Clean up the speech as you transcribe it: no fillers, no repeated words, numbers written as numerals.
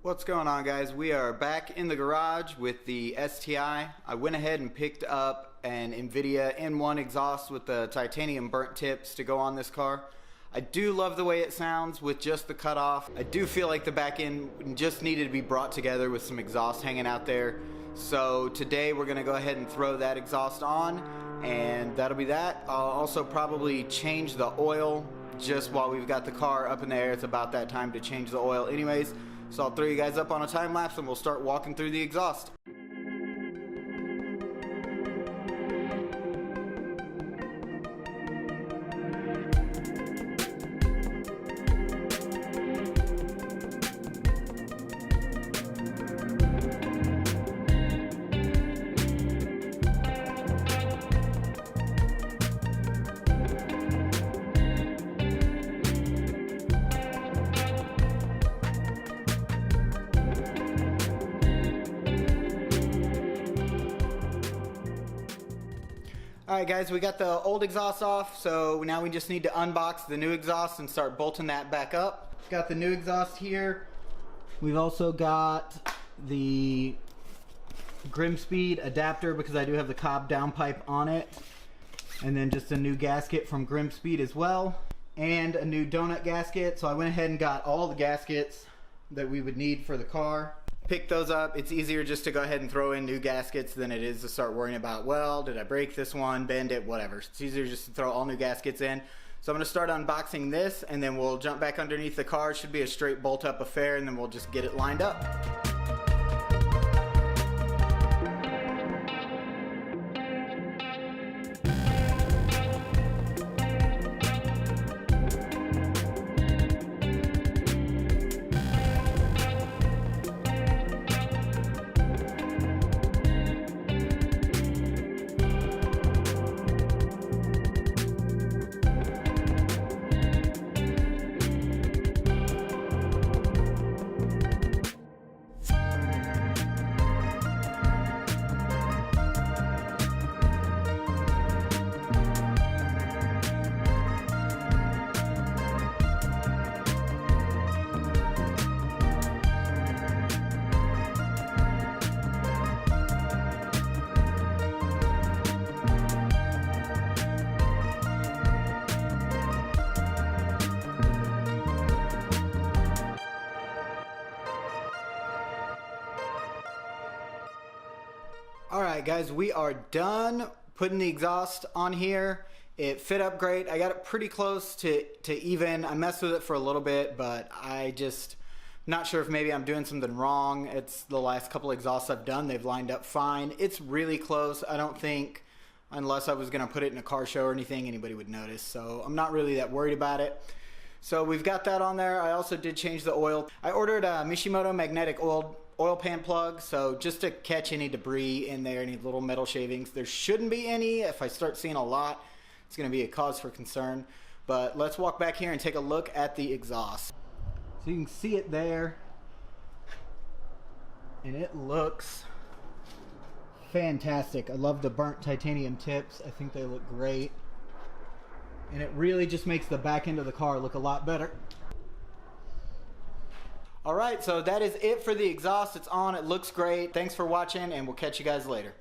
What's going on, guys? We are back in the garage with the STI. I went ahead and picked up an Invidia N1 exhaust with the titanium burnt tips to go on this car. I do love the way it sounds with just the cutoff. I do feel like the back end just needed to be brought together with some exhaust hanging out there. So today we're gonna go ahead and throw that exhaust on, and that'll be that. I'll also probably change the oil just while we've got the car up in the air. It's about that time to change the oil anyways. So I'll throw you guys up on a time lapse and we'll start walking through the exhaust. Alright guys, we got the old exhaust off, so now we just need to unbox the new exhaust and start bolting that back up. Got the new exhaust here. We've also got the Grimspeed adapter because I do have the Cobb downpipe on it. And then just a new gasket from Grimspeed as well. And a new donut gasket. So I went ahead and got all the gaskets that we would need for the car. Pick those up. It's easier just to go ahead and throw in new gaskets than it is to start worrying about, well, did I break this one, bend it, whatever. It's easier just to throw all new gaskets in. So I'm going to start unboxing this and then we'll jump back underneath the car. It should be a straight bolt up affair and then we'll just get it lined up. Alright guys, we are done putting the exhaust on here. It fit up great. I got it pretty close to even. I messed with it for a little bit, but I just not sure if maybe I'm doing something wrong. It's the last couple exhausts I've done, they've lined up fine. It's really close. I don't think, unless I was gonna put it in a car show or anything, anybody would notice. So I'm not really that worried about it. So we've got that on there. I also did change the oil. I ordered a Mishimoto magnetic oil pan plug, so just to catch any debris in there, any little metal shavings. There shouldn't be any. If I start seeing a lot, it's gonna be a cause for concern. But let's walk back here and take a look at the exhaust. So you can see it there, and it looks fantastic. I love the burnt titanium tips. I think they look great. And it really just makes the back end of the car look a lot better. Alright, so that is it for the exhaust. It's on, it looks great. Thanks for watching, and we'll catch you guys later.